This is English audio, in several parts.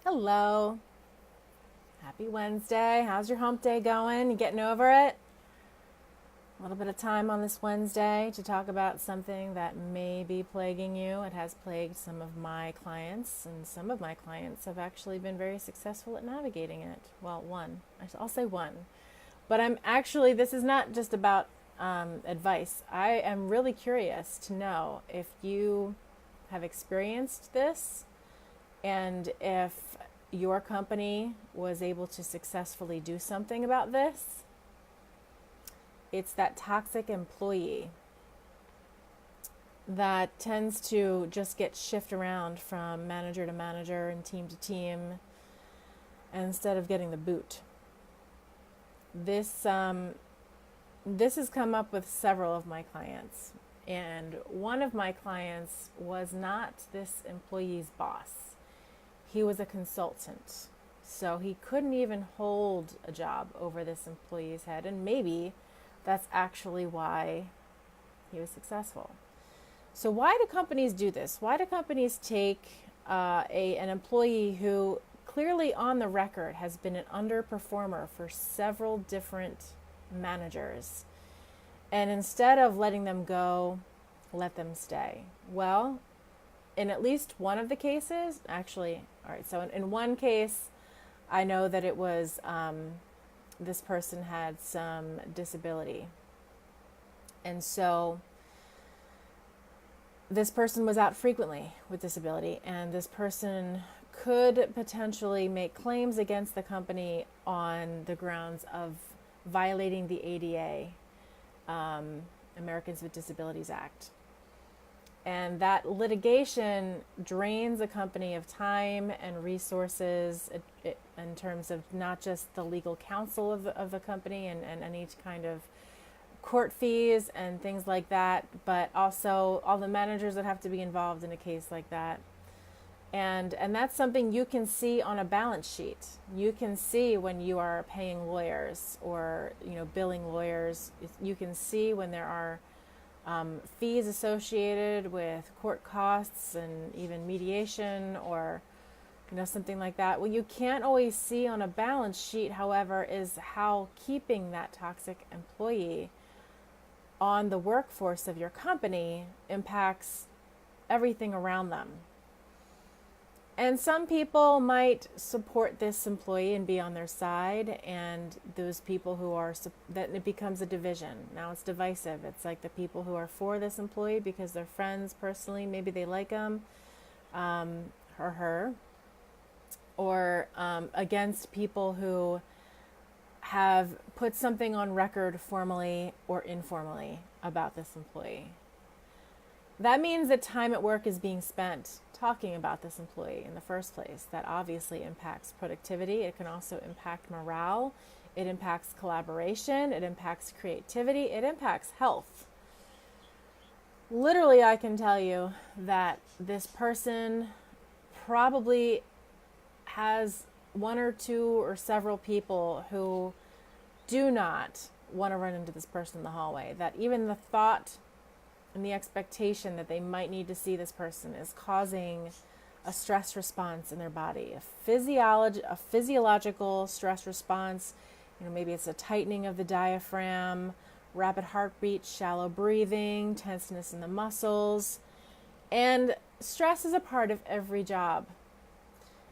Hello. Happy Wednesday. How's your hump day going? You getting over it? A little bit of time on this Wednesday to talk about something that may be plaguing you. It has plagued some of my clients, and some of my clients have actually been very successful at navigating it. Well, one. I'll say one. But this is not just about advice. I am really curious to know if you have experienced this and if your company was able to successfully do something about this. It's that toxic employee that tends to just get shifted around from manager to manager and team to team instead of getting the boot. This has come up with several of my clients, and one of my clients was not this employee's boss. He was a consultant, so he couldn't even hold a job over this employee's head, and maybe that's actually why he was successful. So why do companies do this? Why do companies take an employee who clearly on the record has been an underperformer for several different managers, and instead of letting them go, let them stay? Well, in at least one of the cases, so in one case, I know that it was this person had some disability. And so this person was out frequently with disability, and this person could potentially make claims against the company on the grounds of violating the ADA, Americans with Disabilities Act. And that litigation drains a company of time and resources in terms of not just the legal counsel of the company and any kind of court fees and things like that, but also all the managers that have to be involved in a case like that. And that's something you can see on a balance sheet. You can see when you are paying lawyers or billing lawyers. You can see when there are fees associated with court costs and even mediation or something like that. What you can't always see on a balance sheet, however, is how keeping that toxic employee on the workforce of your company impacts everything around them. And some people might support this employee and be on their side, and those people who are, that it becomes a division. Now it's divisive. It's like the people who are for this employee because they're friends personally, maybe they like him or her, or against people who have put something on record formally or informally about this employee. That means that time at work is being spent talking about this employee in the first place. That obviously impacts productivity. It can also impact morale. It impacts collaboration. It impacts creativity. It impacts health. Literally, I can tell you that this person probably has one or two or several people who do not want to run into this person in the hallway. That even the thought and the expectation that they might need to see this person is causing a stress response in their body, a physiological stress response. Maybe it's a tightening of the diaphragm, rapid heartbeat, shallow breathing, tenseness in the muscles. And stress is a part of every job.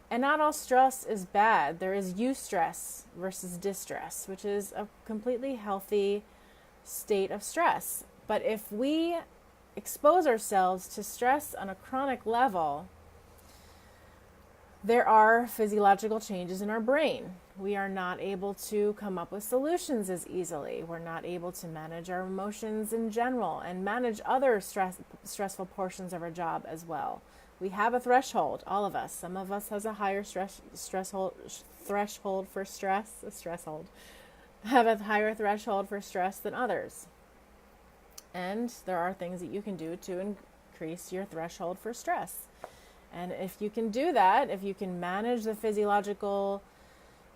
And not all stress is bad. There is eustress versus distress, which is a completely healthy state of stress. But if we expose ourselves to stress on a chronic level, there are physiological changes in our brain. We are not able to come up with solutions as easily. We're not able to manage our emotions in general and manage other stressful portions of our job as well. We have a threshold, all of us. Some of us has a higher threshold for stress, have a higher threshold for stress than others. And there are things that you can do to increase your threshold for stress. And if you can do that, if you can manage the physiological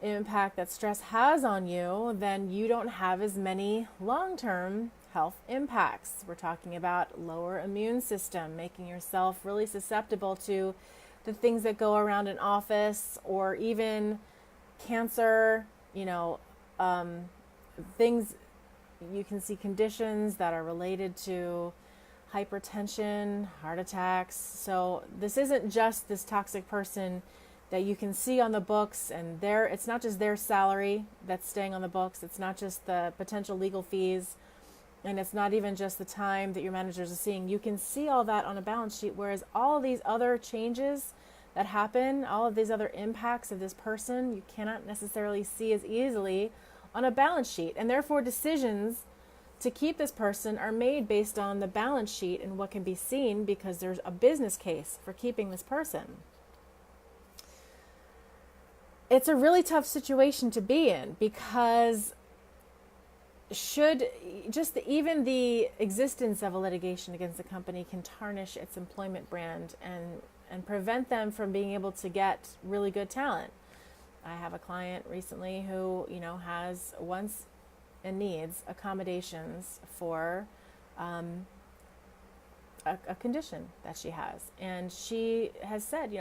impact that stress has on you, then you don't have as many long-term health impacts. We're talking about lower immune system, making yourself really susceptible to the things that go around an office, or even cancer, things. You can see conditions that are related to hypertension, heart attacks. So this isn't just this toxic person that you can see on the books, and it's not just their salary that's staying on the books. It's not just the potential legal fees, and it's not even just the time that your managers are seeing. You can see all that on a balance sheet, whereas all of these other changes that happen, all of these other impacts of this person, you cannot necessarily see as easily on a balance sheet. And therefore, decisions to keep this person are made based on the balance sheet and what can be seen, because there's a business case for keeping this person. It's a really tough situation to be in, because even the existence of a litigation against a company can tarnish its employment brand and prevent them from being able to get really good talent. I have a client recently who, wants and needs accommodations for a condition that she has. And she has said,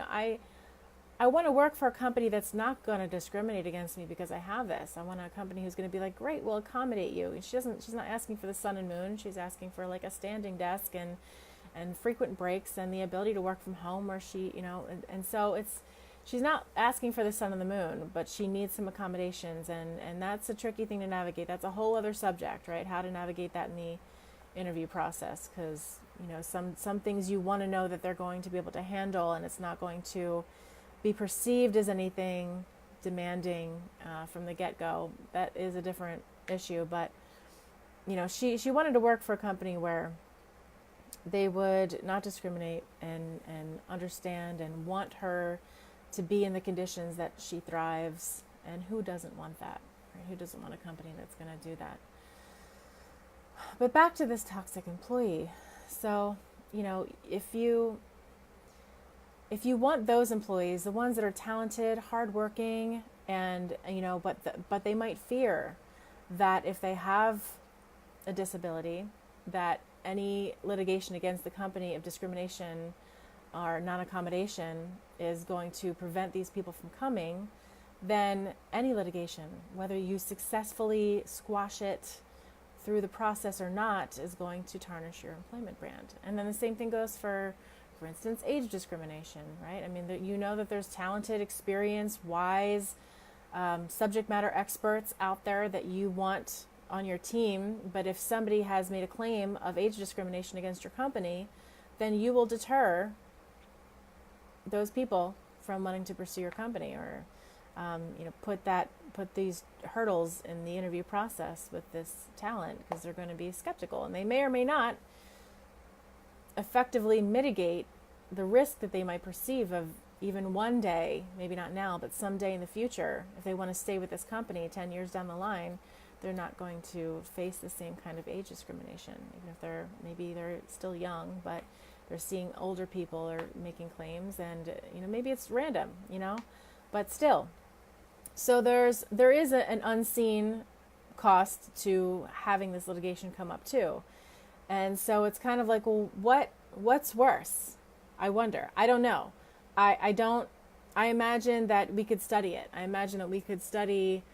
I want to work for a company that's not going to discriminate against me because I have this. I want a company who's going to be like, great, we'll accommodate you. And she's not asking for the sun and moon. She's asking for like a standing desk and frequent breaks and the ability to work from home, where she, and so she's not asking for the sun and the moon, but she needs some accommodations, and that's a tricky thing to navigate. That's a whole other subject, right? How to navigate that in the interview process, because some things you want to know that they're going to be able to handle, and it's not going to be perceived as anything demanding from the get-go. That is a different issue, but she wanted to work for a company where they would not discriminate and understand and want her to be in the conditions that she thrives. And who doesn't want that, right? Who doesn't want a company that's going to do that? But back to this toxic employee. So, if you want those employees, the ones that are talented, hardworking, and but they might fear that if they have a disability, that any litigation against the company of discrimination or non-accommodation is going to prevent these people from coming, then any litigation, whether you successfully squash it through the process or not, is going to tarnish your employment brand. And then the same thing goes for instance, age discrimination, right? I mean, that there's talented, experienced, wise, subject matter experts out there that you want on your team, but if somebody has made a claim of age discrimination against your company, then you will deter those people from wanting to pursue your company, or put these hurdles in the interview process with this talent, because they're going to be skeptical, and they may or may not effectively mitigate the risk that they might perceive of even one day, maybe not now, but someday in the future, if they want to stay with this company 10 years down the line, they're not going to face the same kind of age discrimination, even if they're still young, but they're seeing older people are making claims, and maybe it's random, but still. So there is an unseen cost to having this litigation come up too. And so it's kind of like, well, what's worse? I wonder. I don't know. I imagine that we could study it. I imagine that we could study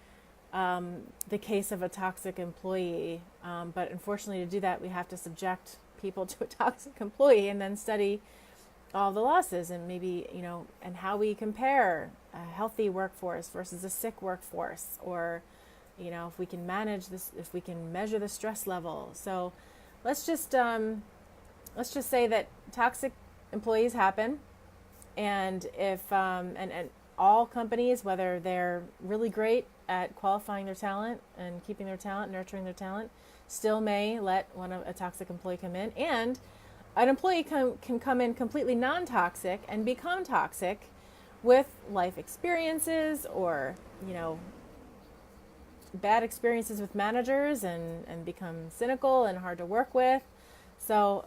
the case of a toxic employee. But unfortunately, to do that, we have to subject people to a toxic employee and then study all the losses, and maybe, and how we compare a healthy workforce versus a sick workforce, or, if we can manage this, if we can measure the stress level. So let's just say that toxic employees happen, and if and all companies, whether they're really great at qualifying their talent and keeping their talent, nurturing their talent, still may let a toxic employee come in, and an employee can come in completely non-toxic and become toxic with life experiences, or bad experiences with managers, and become cynical and hard to work with. So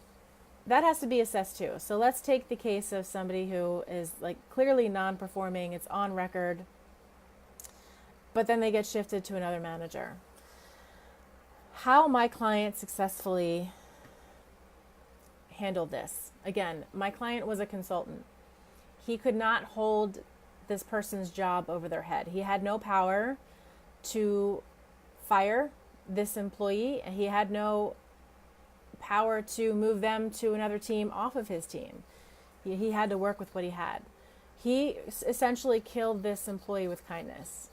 that has to be assessed too. So let's take the case of somebody who is like clearly non-performing, it's on record, but then they get shifted to another manager. How my client successfully handled this. Again, my client was a consultant. he could not hold this person's job over their head. He had no power to fire this employee, and he had no power to move them to another team off of his team. He had to work with what he had. He essentially killed this employee with kindness.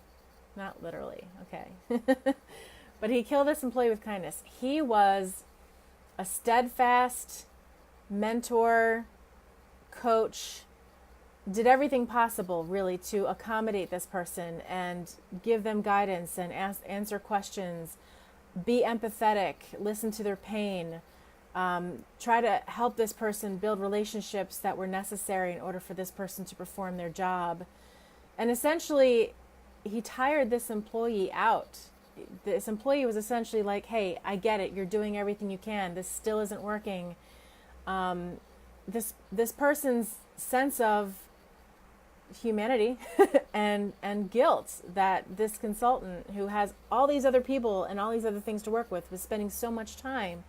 Not literally, okay. But he killed this employee with kindness. He was a steadfast mentor, coach, did everything possible really to accommodate this person and give them guidance and answer questions, be empathetic, listen to their pain, try to help this person build relationships that were necessary in order for this person to perform their job. And essentially, he tired this employee out. This employee was essentially like, hey, I get it. You're doing everything you can. This still isn't working. This person's sense of humanity and guilt that this consultant who has all these other people and all these other things to work with was spending so much time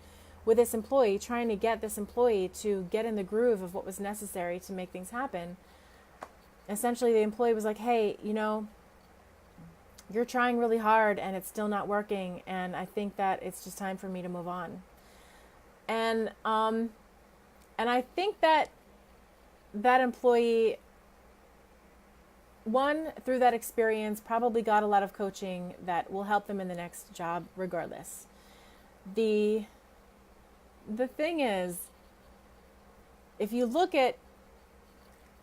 with this employee, trying to get this employee to get in the groove of what was necessary to make things happen. Essentially, the employee was like, hey, you're trying really hard and it's still not working, and I think that it's just time for me to move on. And I think that employee, one, through that experience, probably got a lot of coaching that will help them in the next job regardless. The thing is, if you look at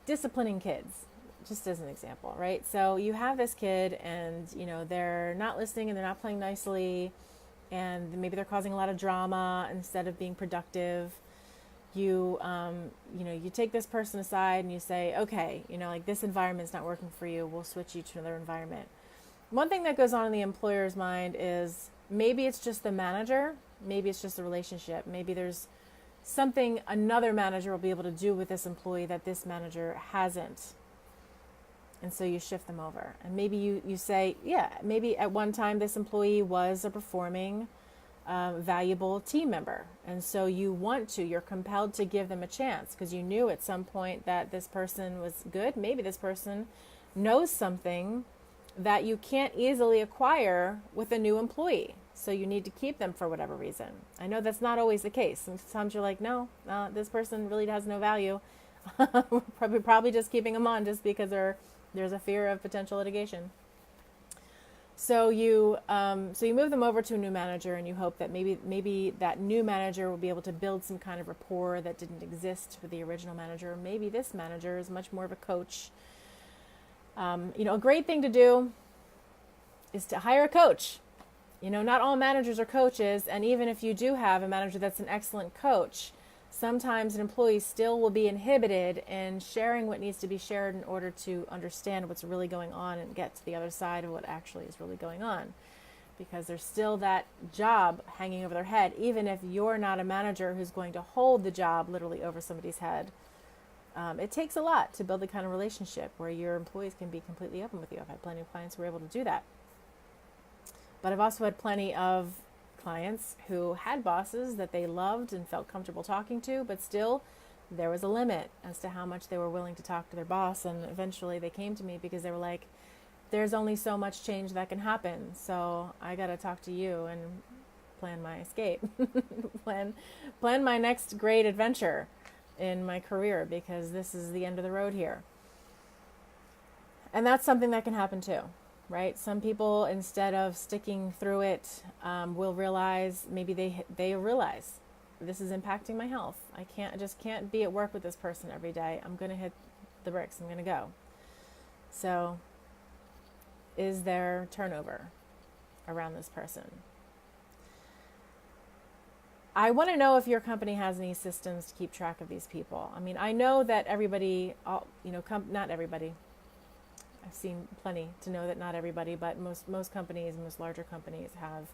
disciplining kids, just as an example, right? So you have this kid and, they're not listening and they're not playing nicely, and maybe they're causing a lot of drama instead of being productive. You take this person aside and you say, okay, this environment's not working for you. We'll switch you to another environment. One thing that goes on in the employer's mind is maybe it's just the manager. Maybe it's just the relationship. Maybe there's something another manager will be able to do with this employee that this manager hasn't. And so you shift them over. And maybe you say, yeah, maybe at one time this employee was a performing, valuable team member. And so you're compelled to give them a chance because you knew at some point that this person was good. Maybe this person knows something that you can't easily acquire with a new employee. So you need to keep them for whatever reason. I know that's not always the case. Sometimes you're like, no, this person really has no value. We're probably just keeping them on just because there's a fear of potential litigation. So you move them over to a new manager, and you hope that maybe that new manager will be able to build some kind of rapport that didn't exist with the original manager. Maybe this manager is much more of a coach. A great thing to do is to hire a coach. Not all managers are coaches, and even if you do have a manager that's an excellent coach, sometimes an employee still will be inhibited in sharing what needs to be shared in order to understand what's really going on and get to the other side of what actually is really going on. Because there's still that job hanging over their head, even if you're not a manager who's going to hold the job literally over somebody's head. It takes a lot to build the kind of relationship where your employees can be completely open with you. I've had plenty of clients who were able to do that. But I've also had plenty of clients who had bosses that they loved and felt comfortable talking to, but still there was a limit as to how much they were willing to talk to their boss. And eventually they came to me because they were like, there's only so much change that can happen, so I got to talk to you and plan my escape, plan my next great adventure in my career, because this is the end of the road here. And that's something that can happen too. Right? Some people, instead of sticking through it, will realize, maybe they realize, this is impacting my health. I just can't be at work with this person every day. I'm going to hit the bricks. I'm going to go. So is there turnover around this person? I want to know if your company has any systems to keep track of these people. I mean, I know that everybody, not everybody. I've seen plenty to know that not everybody, but most companies, most larger companies have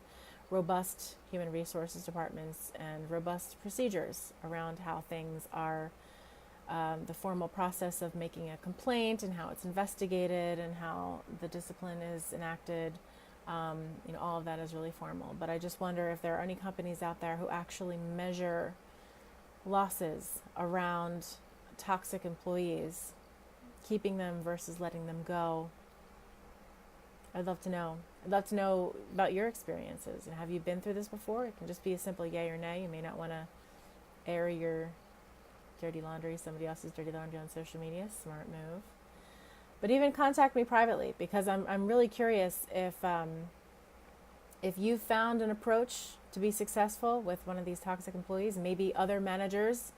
robust human resources departments and robust procedures around how things are, the formal process of making a complaint and how it's investigated and how the discipline is enacted. All of that is really formal. But I just wonder if there are any companies out there who actually measure losses around toxic employees keeping them versus letting them go? I'd love to know. I'd love to know about your experiences. And have you been through this before? It can just be a simple yay or nay. You may not want to air your dirty laundry, somebody else's dirty laundry on social media. Smart move. But even contact me privately, because I'm really curious if you found an approach to be successful with one of these toxic employees. Maybe other managers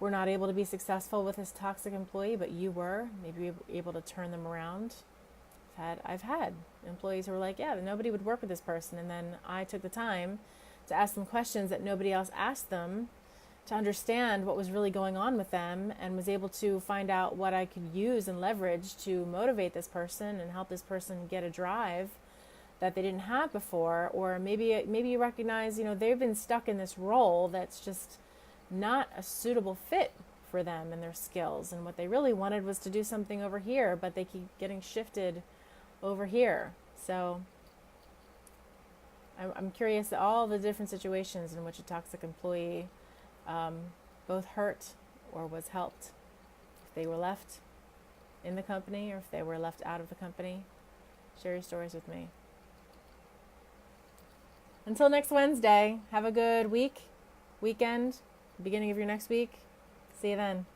were not able to be successful with this toxic employee, but you were. Maybe you were able to turn them around. I've had employees who were like, yeah, nobody would work with this person, and then I took the time to ask them questions that nobody else asked them, to understand what was really going on with them, and was able to find out what I could use and leverage to motivate this person and help this person get a drive that they didn't have before. Or maybe you recognize, they've been stuck in this role that's just not a suitable fit for them and their skills, and what they really wanted was to do something over here, but they keep getting shifted over here. So I'm curious at all the different situations in which a toxic employee both hurt or was helped. If they were left in the company or if they were left out of the company. Share your stories with me. Until next Wednesday, have a good weekend, beginning of your next week. See you then.